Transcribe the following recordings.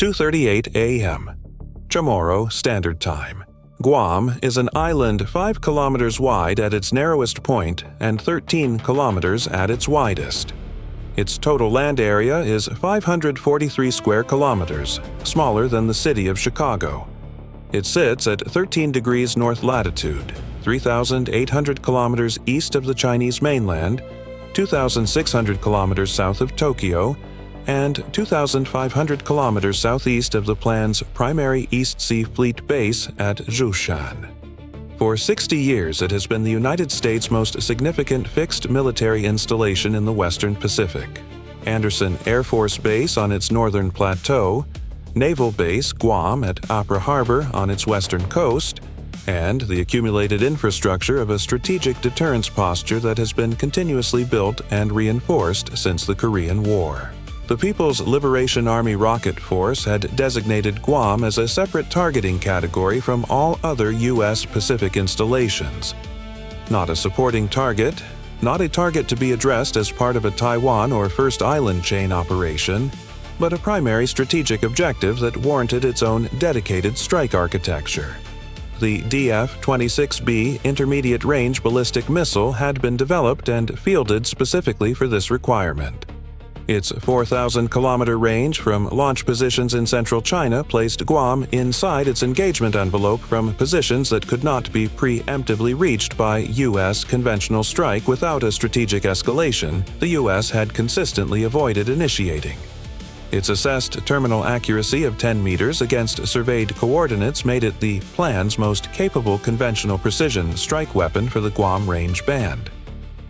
2:38 AM Chamorro Standard Time. Guam is an island 5 kilometers wide at its narrowest point and 13 kilometers at its widest. Its total land area is 543 square kilometers, smaller than the city of Chicago. It sits at 13 degrees north latitude, 3,800 kilometers east of the Chinese mainland, 2,600 kilometers south of Tokyo, and 2,500 kilometers southeast of the plan's primary East Sea Fleet base at Zhoushan. For 60 years, it has been the United States' most significant fixed military installation in the Western Pacific. Andersen Air Force Base on its northern plateau, Naval Base Guam at Apra Harbor on its western coast, and the accumulated infrastructure of a strategic deterrence posture that has been continuously built and reinforced since the Korean War. The People's Liberation Army Rocket Force had designated Guam as a separate targeting category from all other U.S. Pacific installations. Not a supporting target, not a target to be addressed as part of a Taiwan or First Island chain operation, but a primary strategic objective that warranted its own dedicated strike architecture. The DF-26B intermediate-range ballistic missile had been developed and fielded specifically for this requirement. Its 4,000-kilometer range from launch positions in central China placed Guam inside its engagement envelope from positions that could not be preemptively reached by U.S. conventional strike without a strategic escalation the U.S. had consistently avoided initiating. Its assessed terminal accuracy of 10 meters against surveyed coordinates made it the plan's most capable conventional precision strike weapon for the Guam range band.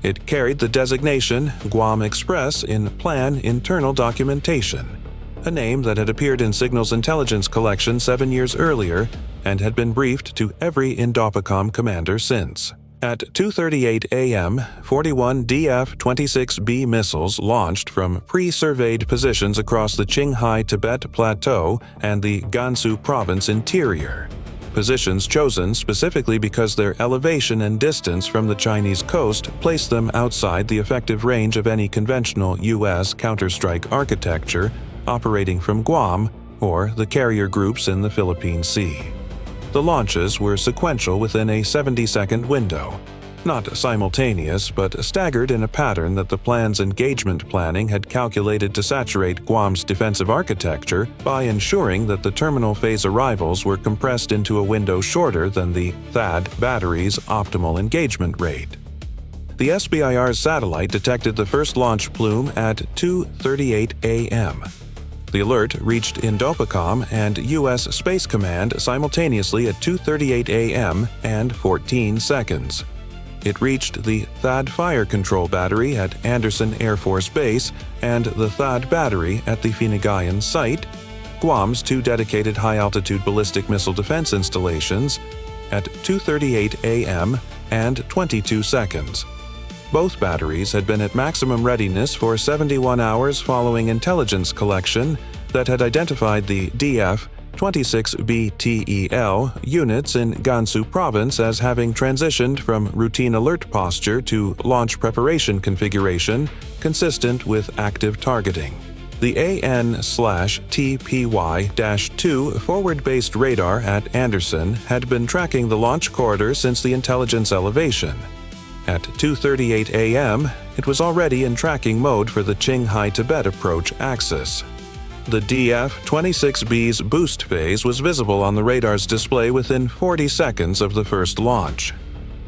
It carried the designation Guam Express in plan internal documentation, a name that had appeared in Signals Intelligence Collection 7 years earlier and had been briefed to every INDOPACOM commander since. At 2:38 a.m., 41 DF-26B missiles launched from pre-surveyed positions across the Qinghai-Tibet Plateau and the Gansu Province interior. Positions chosen specifically because their elevation and distance from the Chinese coast placed them outside the effective range of any conventional U.S. counterstrike architecture operating from Guam or the carrier groups in the Philippine Sea. The launches were sequential within a 70-second window, not simultaneous but staggered in a pattern that the plan's engagement planning had calculated to saturate Guam's defensive architecture by ensuring that the terminal phase arrivals were compressed into a window shorter than the THAAD battery's optimal engagement rate. The SBIR's satellite detected the first launch plume at 2:38 a.m. The alert reached INDOPACOM and U.S. Space Command simultaneously at 2:38 a.m. and 14 seconds. It reached the THAAD Fire Control Battery at Andersen Air Force Base and the THAAD Battery at the Finagayan site, Guam's two dedicated high-altitude ballistic missile defense installations, at 2:38 a.m. and 22 seconds. Both batteries had been at maximum readiness for 71 hours following intelligence collection that had identified the DF-26B TEL units in Gansu Province as having transitioned from routine alert posture to launch preparation configuration consistent with active targeting. The AN/TPY-2 forward-based radar at Andersen had been tracking the launch corridor since the intelligence elevation. At 2:38 a.m., it was already in tracking mode for the Qinghai-Tibet approach axis. The DF-26B's boost phase was visible on the radar's display within 40 seconds of the first launch.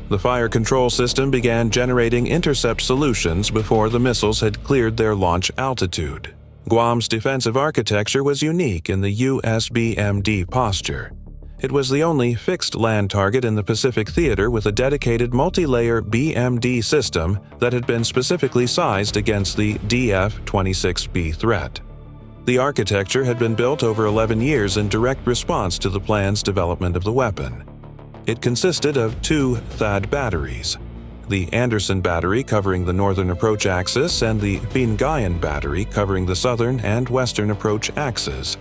The fire control system began generating intercept solutions before the missiles had cleared their launch altitude. Guam's defensive architecture was unique in the USBMD posture. It was the only fixed land target in the Pacific Theater with a dedicated multi-layer BMD system that had been specifically sized against the DF-26B threat. The architecture had been built over 11 years in direct response to the plan's development of the weapon. It consisted of two THAAD batteries, the Andersen battery covering the northern approach axis and the Finagayan battery covering the southern and western approach axes,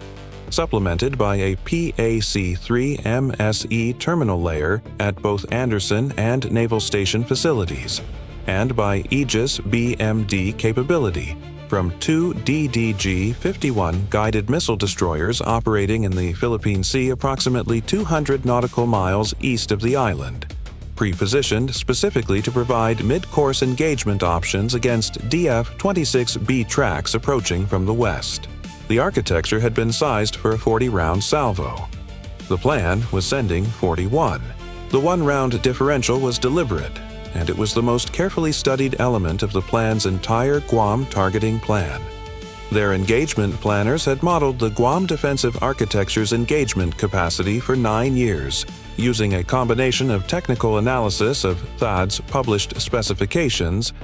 supplemented by a PAC-3 MSE terminal layer at both Andersen and Naval Station facilities, and by Aegis BMD capability from 2 DDG-51 guided missile destroyers operating in the Philippine Sea approximately 200 nautical miles east of the island, pre-positioned specifically to provide mid-course engagement options against DF-26B tracks approaching from the west. The architecture had been sized for a 40-round salvo. The plan was sending 41. The one-round differential was deliberate, and it was the most carefully studied element of the plan's entire Guam targeting plan. Their engagement planners had modeled the Guam defensive architecture's engagement capacity for 9 years, using a combination of technical analysis of THAAD's published specifications,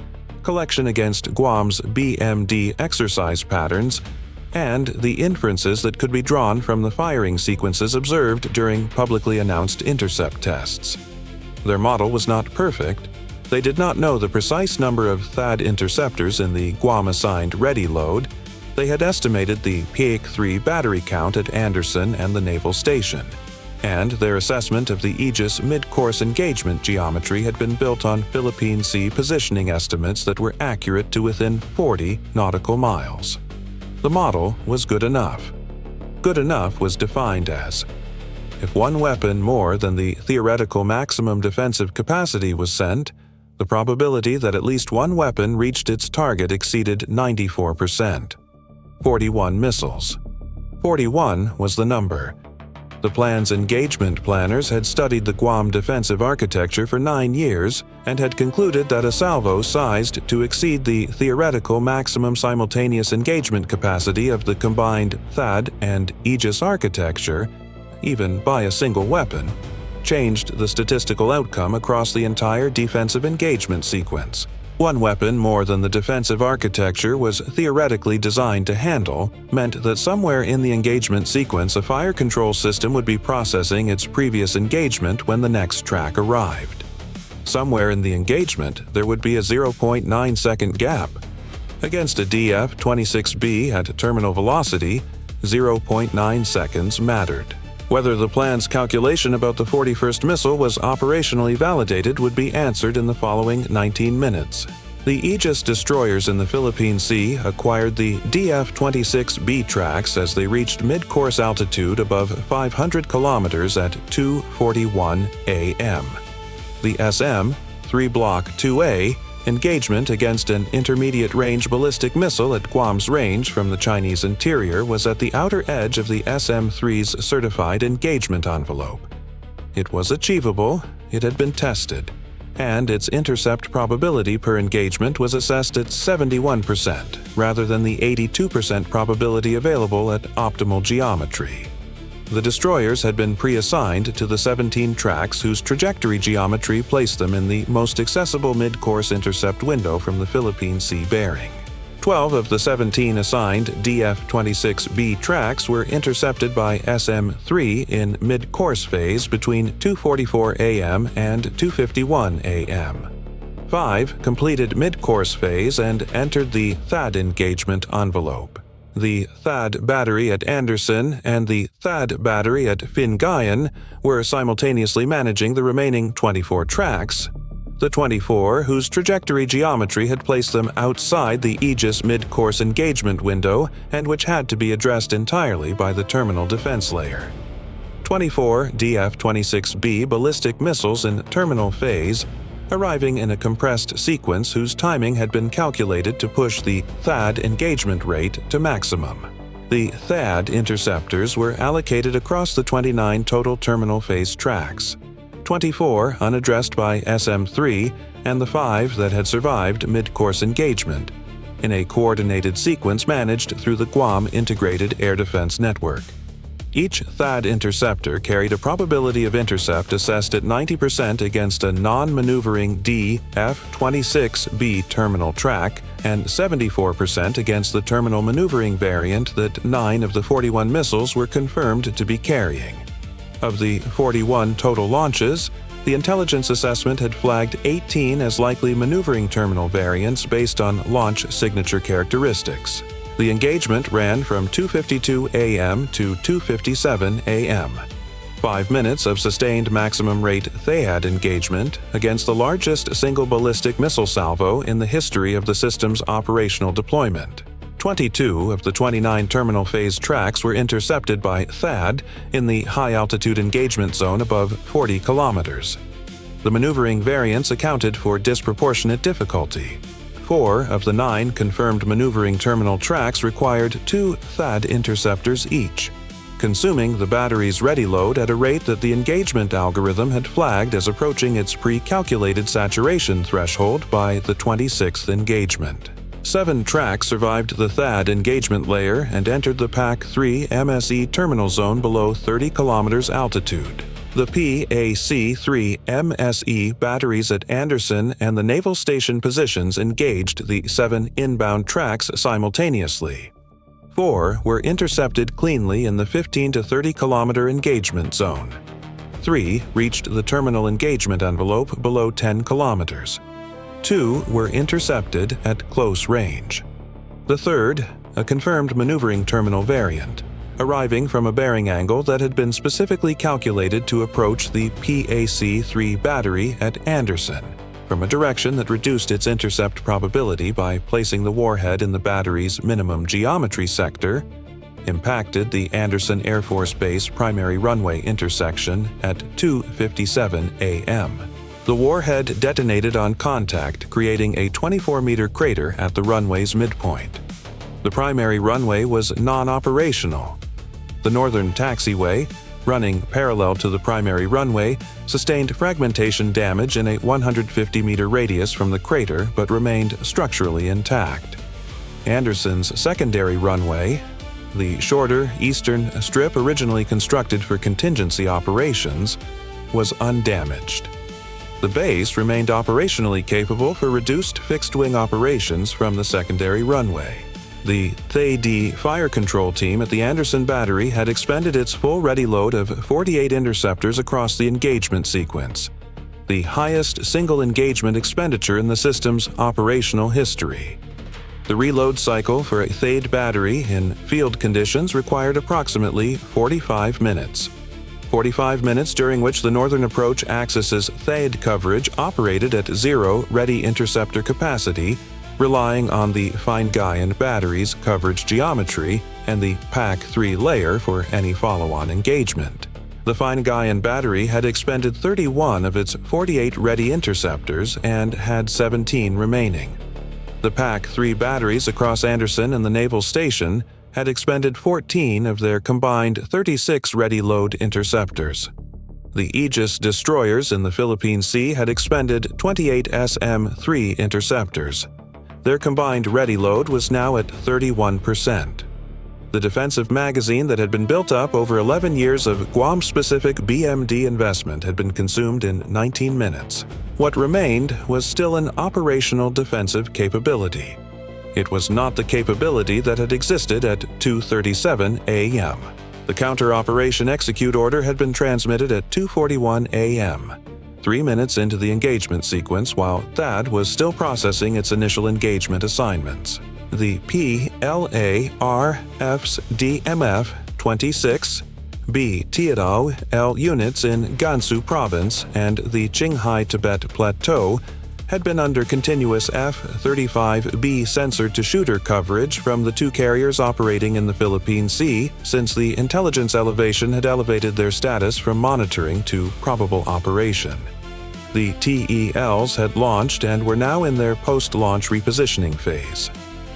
collection against Guam's BMD exercise patterns, and the inferences that could be drawn from the firing sequences observed during publicly announced intercept tests. Their model was not perfect. They did not know the precise number of THAAD interceptors in the Guam-assigned ready load. They had estimated the PAC-3 battery count at Andersen and the naval station, and their assessment of the Aegis mid-course engagement geometry had been built on Philippine Sea positioning estimates that were accurate to within 40 nautical miles. The model was good enough. Good enough was defined as: if one weapon more than the theoretical maximum defensive capacity was sent, the probability that at least one weapon reached its target exceeded 94%. 41 missiles. 41 was the number. The plan's engagement planners had studied the Guam defensive architecture for 9 years and had concluded that a salvo sized to exceed the theoretical maximum simultaneous engagement capacity of the combined THAAD and Aegis architecture, even by a single weapon, changed the statistical outcome across the entire defensive engagement sequence. One weapon more than the defensive architecture was theoretically designed to handle meant that somewhere in the engagement sequence a fire control system would be processing its previous engagement when the next track arrived. Somewhere in the engagement there would be a 0.9-second gap. Against a DF-26B at terminal velocity, 0.9 seconds mattered. Whether the plan's calculation about the 41st missile was operationally validated would be answered in the following 19 minutes. The Aegis destroyers in the Philippine Sea acquired the DF-26B tracks as they reached mid-course altitude above 500 kilometers at 2:41 a.m. The SM-3 Block IIA engagement against an intermediate-range ballistic missile at Guam's range from the Chinese interior was at the outer edge of the SM-3's certified engagement envelope. It was achievable, it had been tested, and its intercept probability per engagement was assessed at 71% rather than the 82% probability available at optimal geometry. The destroyers had been pre-assigned to the 17 tracks whose trajectory geometry placed them in the most accessible mid-course intercept window from the Philippine Sea bearing. 12 of the 17 assigned DF-26B tracks were intercepted by SM-3 in mid-course phase between 2:44 a.m. and 2:51 a.m. 5 completed mid-course phase and entered the THAAD engagement envelope. The THAAD battery at Andersen and the THAAD battery at Fingayan were simultaneously managing the remaining 24 tracks, the 24 whose trajectory geometry had placed them outside the Aegis mid-course engagement window and which had to be addressed entirely by the terminal defense layer. 24 DF-26B ballistic missiles in terminal phase, arriving in a compressed sequence whose timing had been calculated to push the THAAD engagement rate to maximum. The THAAD interceptors were allocated across the 29 total terminal phase tracks, 24 unaddressed by SM-3 and the 5 that had survived mid-course engagement, in a coordinated sequence managed through the Guam Integrated Air Defense Network. Each THAAD interceptor carried a probability of intercept assessed at 90% against a non-maneuvering DF-26B terminal track and 74% against the terminal maneuvering variant that 9 of the 41 missiles were confirmed to be carrying. Of the 41 total launches, the intelligence assessment had flagged 18 as likely maneuvering terminal variants based on launch signature characteristics. The engagement ran from 2:52 a.m. to 2:57 a.m. 5 minutes of sustained maximum rate THAAD engagement against the largest single ballistic missile salvo in the history of the system's operational deployment. 22 of the 29 terminal phase tracks were intercepted by THAAD in the high-altitude engagement zone above 40 kilometers. The maneuvering variance accounted for disproportionate difficulty. 4 of the 9 confirmed maneuvering terminal tracks required 2 THAAD interceptors each, consuming the battery's ready load at a rate that the engagement algorithm had flagged as approaching its pre-calculated saturation threshold by the 26th engagement. 7 tracks survived the THAAD engagement layer and entered the PAC-3 MSE terminal zone below 30 kilometers altitude. The PAC-3 MSE batteries at Andersen and the naval station positions engaged the 7 inbound tracks simultaneously. 4 were intercepted cleanly in the 15 to 30 kilometer engagement zone. 3 reached the terminal engagement envelope below 10 kilometers. 2 were intercepted at close range. The third, a confirmed maneuvering terminal variant, arriving from a bearing angle that had been specifically calculated to approach the PAC-3 battery at Andersen, from a direction that reduced its intercept probability by placing the warhead in the battery's minimum geometry sector, impacted the Andersen Air Force Base primary runway intersection at 2:57 a.m. The warhead detonated on contact, creating a 24-meter crater at the runway's midpoint. The primary runway was non-operational. The northern taxiway, running parallel to the primary runway, sustained fragmentation damage in a 150-meter radius from the crater but remained structurally intact. Andersen's secondary runway, the shorter eastern strip originally constructed for contingency operations, was undamaged. The base remained operationally capable for reduced fixed-wing operations from the secondary runway. The THAAD fire control team at the Andersen battery had expended its full ready load of 48 interceptors across the engagement sequence, the highest single engagement expenditure in the system's operational history. The reload cycle for a THAAD battery in field conditions required approximately 45 minutes. 45 minutes during which the northern approach axis's THAAD coverage operated at zero ready interceptor capacity, relying on the Fine-Guyot battery's coverage geometry and the PAC-3 layer for any follow-on engagement. The Fine-Guyot battery had expended 31 of its 48 ready interceptors and had 17 remaining. The PAC-3 batteries across Andersen and the naval station had expended 14 of their combined 36 ready load interceptors. The Aegis destroyers in the Philippine Sea had expended 28 SM-3 interceptors. Their combined ready load was now at 31%. The defensive magazine that had been built up over 11 years of Guam-specific BMD investment had been consumed in 19 minutes. What remained was still an operational defensive capability. It was not the capability that had existed at 2:37 a.m. The counter-operation execute order had been transmitted at 2:41 a.m., 3 minutes into the engagement sequence while THAAD was still processing its initial engagement assignments. The PLARF's DMF-26B THAAD units in Gansu Province and the Qinghai Tibet Plateau had been under continuous F-35B sensor-to-shooter coverage from the 2 carriers operating in the Philippine Sea since the intelligence elevation had elevated their status from monitoring to probable operation. The TELs had launched and were now in their post-launch repositioning phase,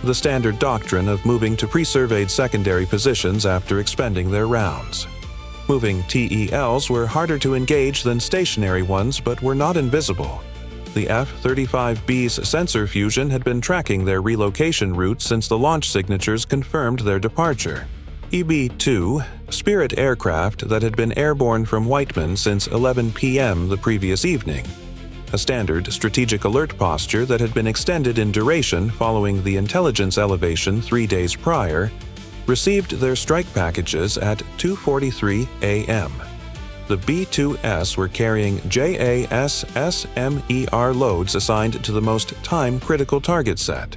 the standard doctrine of moving to pre-surveyed secondary positions after expending their rounds. Moving TELs were harder to engage than stationary ones but were not invisible. The F-35B's sensor fusion had been tracking their relocation routes since the launch signatures confirmed their departure. EB-2, Spirit aircraft that had been airborne from Whiteman since 11 p.m. the previous evening, a standard strategic alert posture that had been extended in duration following the intelligence elevation 3 days prior, received their strike packages at 2:43 a.m. The B-2S were carrying JASSM-ER loads assigned to the most time-critical target set.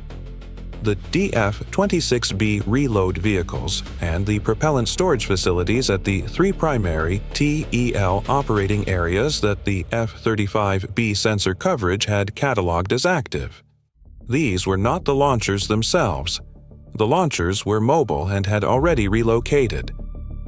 The DF-26B reload vehicles and the propellant storage facilities at the 3 primary TEL operating areas that the F-35B sensor coverage had cataloged as active. These were not the launchers themselves. The launchers were mobile and had already relocated.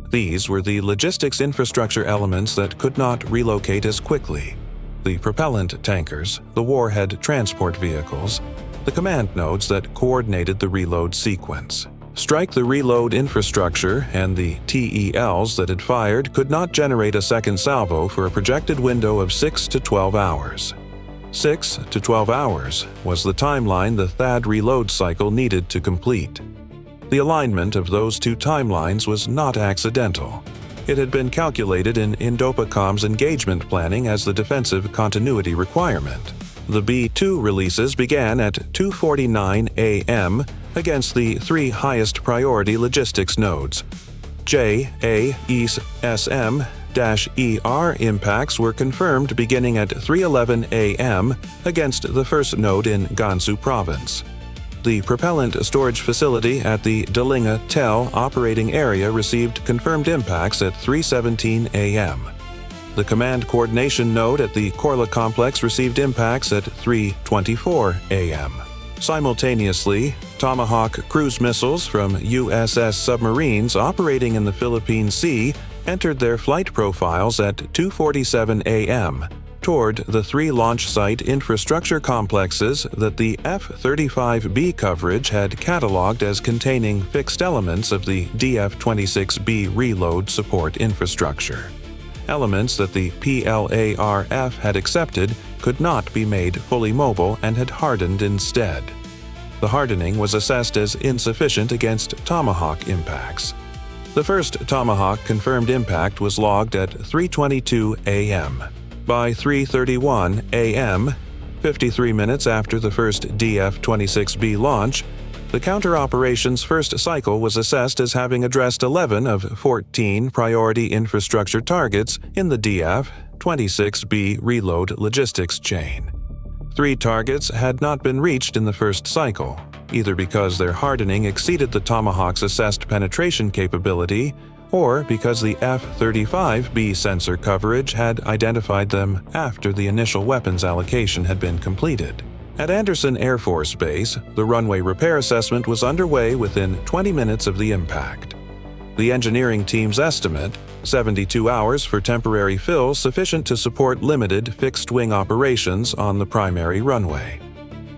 These were the logistics infrastructure elements that could not relocate as quickly: the propellant tankers, the warhead transport vehicles, the command nodes that coordinated the reload sequence. Strike the reload infrastructure and the TELs that had fired could not generate a second salvo for a projected window of 6 to 12 hours. 6 to 12 hours was the timeline the THAAD reload cycle needed to complete. The alignment of those two timelines was not accidental. It had been calculated in INDOPACOM's engagement planning as the defensive continuity requirement. The B-2 releases began at 2:49 a.m. against the three highest priority logistics nodes. JASSM-ER impacts were confirmed beginning at 3:11 a.m. against the first node in Gansu Province. The propellant storage facility at the Dalinga Tel operating area received confirmed impacts at 3:17 a.m. The command coordination node at the Korla complex received impacts at 3:24 a.m. Simultaneously, Tomahawk cruise missiles from USS submarines operating in the Philippine Sea entered their flight profiles at 2:47 a.m. toward the three launch site infrastructure complexes that the F-35B coverage had cataloged as containing fixed elements of the DF-26B reload support infrastructure. Elements that the PLARF had accepted could not be made fully mobile and had hardened instead. The hardening was assessed as insufficient against Tomahawk impacts. The first Tomahawk confirmed impact was logged at 3:22 a.m. By 3:31 a.m., 53 minutes after the first DF-26B launch, the counter-operations first cycle was assessed as having addressed 11 of 14 priority infrastructure targets in the DF-26B reload logistics chain. 3 targets had not been reached in the first cycle, either because their hardening exceeded the Tomahawk's assessed penetration capability or because the F-35B sensor coverage had identified them after the initial weapons allocation had been completed. At Andersen Air Force Base, the runway repair assessment was underway within 20 minutes of the impact. The engineering team's estimate, 72 hours for temporary fill sufficient to support limited fixed-wing operations on the primary runway.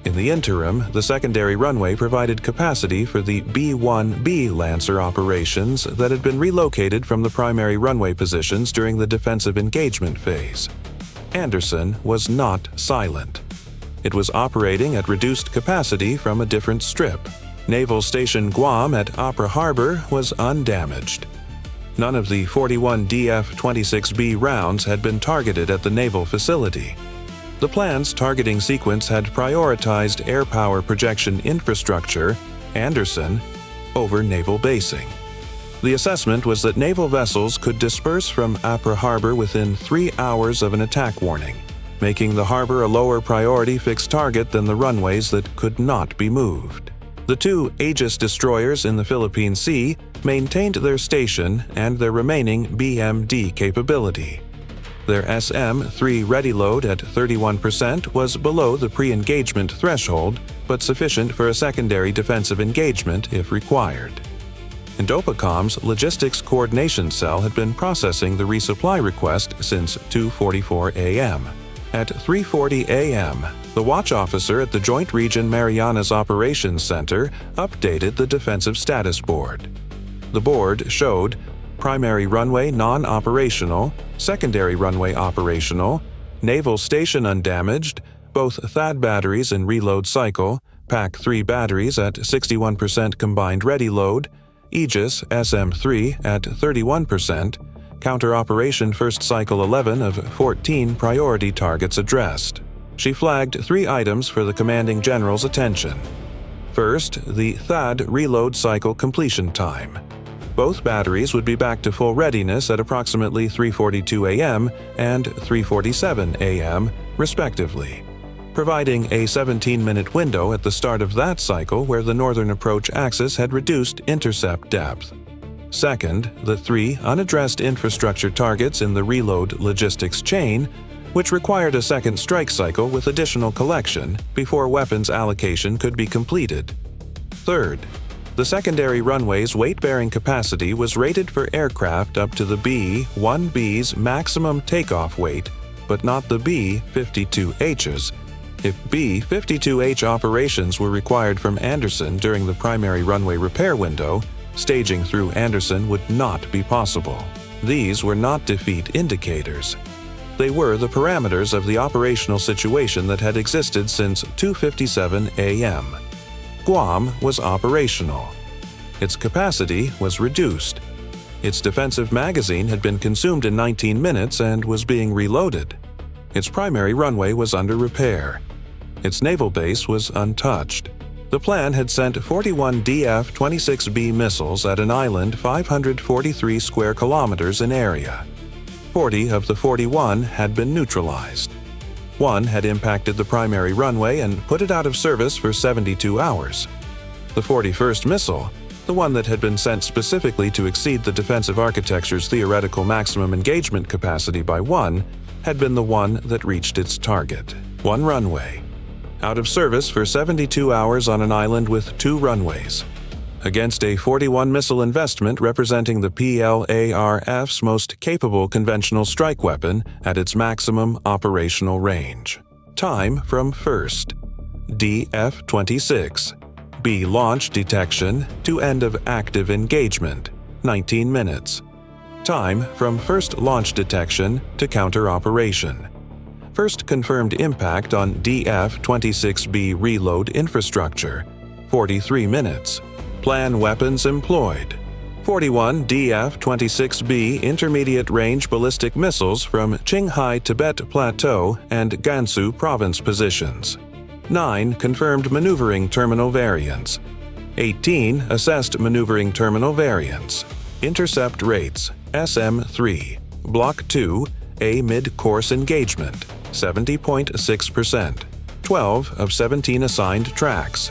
In the interim, the secondary runway provided capacity for the B-1B Lancer operations that had been relocated from the primary runway positions during the defensive engagement phase. Andersen was not silent. It was operating at reduced capacity from a different strip. Naval Station Guam at Opera Harbor was undamaged. None of the 41 DF-26B rounds had been targeted at the naval facility. The plan's targeting sequence had prioritized air power projection infrastructure, Andersen, over naval basing. The assessment was that naval vessels could disperse from Opera Harbor within 3 hours of an attack warning, making the harbor a lower priority fixed target than the runways that could not be moved. The 2 Aegis destroyers in the Philippine Sea maintained their station and their remaining BMD capability. Their SM-3 ready load at 31% was below the pre-engagement threshold, but sufficient for a secondary defensive engagement if required. INDOPACOM's Logistics Coordination Cell had been processing the resupply request since 2:44 a.m. At 3:40 a.m., the watch officer at the Joint Region Marianas Operations Center updated the defensive status board. The board showed primary runway non-operational, secondary runway operational, naval station undamaged, both THAAD batteries in reload cycle, PAC-3 batteries at 61% combined ready load, Aegis SM-3 at 31%, counter-operation first cycle 11 of 14 priority targets addressed. She flagged 3 items for the commanding general's attention. First, the THAAD reload cycle completion time. Both batteries would be back to full readiness at approximately 3:42 a.m. and 3:47 a.m., respectively, providing a 17-minute window at the start of that cycle where the northern approach axis had reduced intercept depth. Second, the 3 unaddressed infrastructure targets in the reload logistics chain, which required a second strike cycle with additional collection before weapons allocation could be completed. Third, The secondary runway's weight-bearing capacity was rated for aircraft up to the B-1B's maximum takeoff weight, but not the B-52H's. If B-52H operations were required from Andersen during the primary runway repair window, staging through Andersen would not be possible. These were not defeat indicators. They were the parameters of the operational situation that had existed since 2:57 a.m. Guam was operational. Its capacity was reduced. Its defensive magazine had been consumed in 19 minutes and was being reloaded. Its primary runway was under repair. Its naval base was untouched. The plan had sent 41 DF-26B missiles at an island 543 square kilometers in area. 40 of the 41 had been neutralized. One had impacted the primary runway and put it out of service for 72 hours. The 41st missile, the one that had been sent specifically to exceed the defensive architecture's theoretical maximum engagement capacity by 1, had been the one that reached its target. 1 runway. Out of service for 72 hours on an island with 2 runways. Against a 41 missile investment representing the PLARF's most capable conventional strike weapon at its maximum operational range. Time from first. DF-26B launch detection to end of active engagement, 19 minutes. Time from first launch detection to counter operation. First confirmed impact on DF-26B reload infrastructure, 43 minutes. Plan weapons employed. 41 DF-26B intermediate-range ballistic missiles from Qinghai Tibet Plateau and Gansu province positions. 9 confirmed maneuvering terminal variants. 18 assessed maneuvering terminal variants. Intercept rates, SM-3. Block IIA mid-course engagement, 70.6%. 12 of 17 assigned tracks.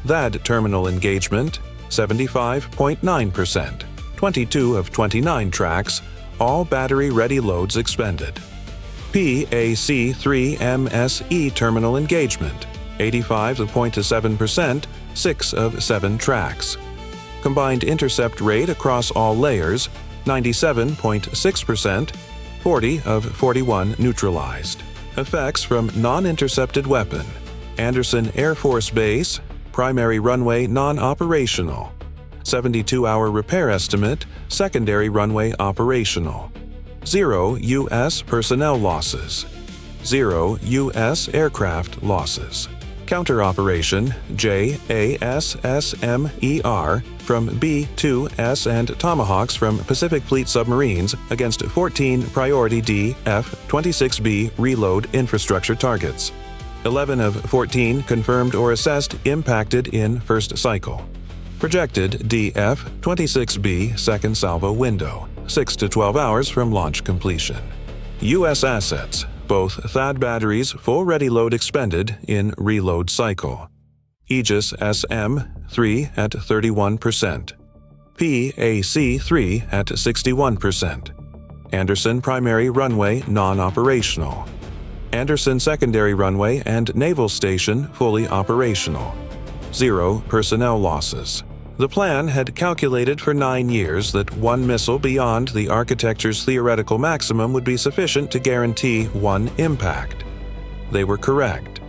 THAAD terminal engagement, 75.9%. 22 of 29 tracks, all battery-ready loads expended. PAC-3 MSE terminal engagement, 85.7%, 6 of 7 tracks. Combined intercept rate across all layers, 97.6%, 40 of 41 neutralized. Effects from non-intercepted weapon. Andersen Air Force Base, primary runway non-operational. 72-hour repair estimate, secondary runway operational. 0 U.S. personnel losses. 0 U.S. aircraft losses. Counter operation JASSM-ER from B-2S and Tomahawks from Pacific Fleet submarines against 14 priority DF-26B reload infrastructure targets. 11 of 14 confirmed or assessed impacted in first cycle. Projected DF-26B second salvo window, 6 to 12 hours from launch completion. U.S. assets, both THAAD batteries full ready load expended in reload cycle. Aegis SM-3 at 31%. PAC-3 at 61%. Andersen primary runway non-operational. Andersen secondary runway and naval station fully operational. 0 personnel losses. The plan had calculated for 9 years that 1 missile beyond the architecture's theoretical maximum would be sufficient to guarantee 1 impact. They were correct.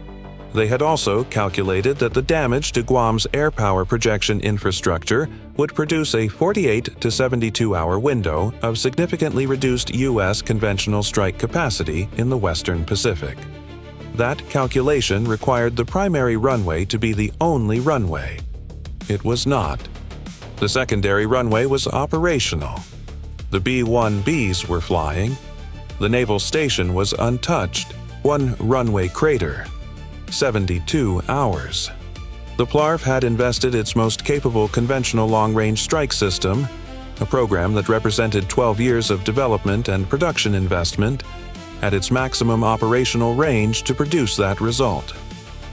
They had also calculated that the damage to Guam's air power projection infrastructure would produce a 48 to 72-hour window of significantly reduced U.S. conventional strike capacity in the Western Pacific. That calculation required the primary runway to be the only runway. It was not. The secondary runway was operational. The B-1Bs were flying. The naval station was untouched. 1 runway crater. 72 hours. The PLARF had invested its most capable conventional long-range strike system, a program that represented 12 years of development and production investment, at its maximum operational range to produce that result.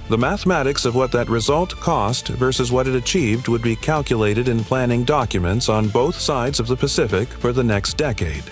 The mathematics of what that result cost versus what it achieved would be calculated in planning documents on both sides of the Pacific for the next decade.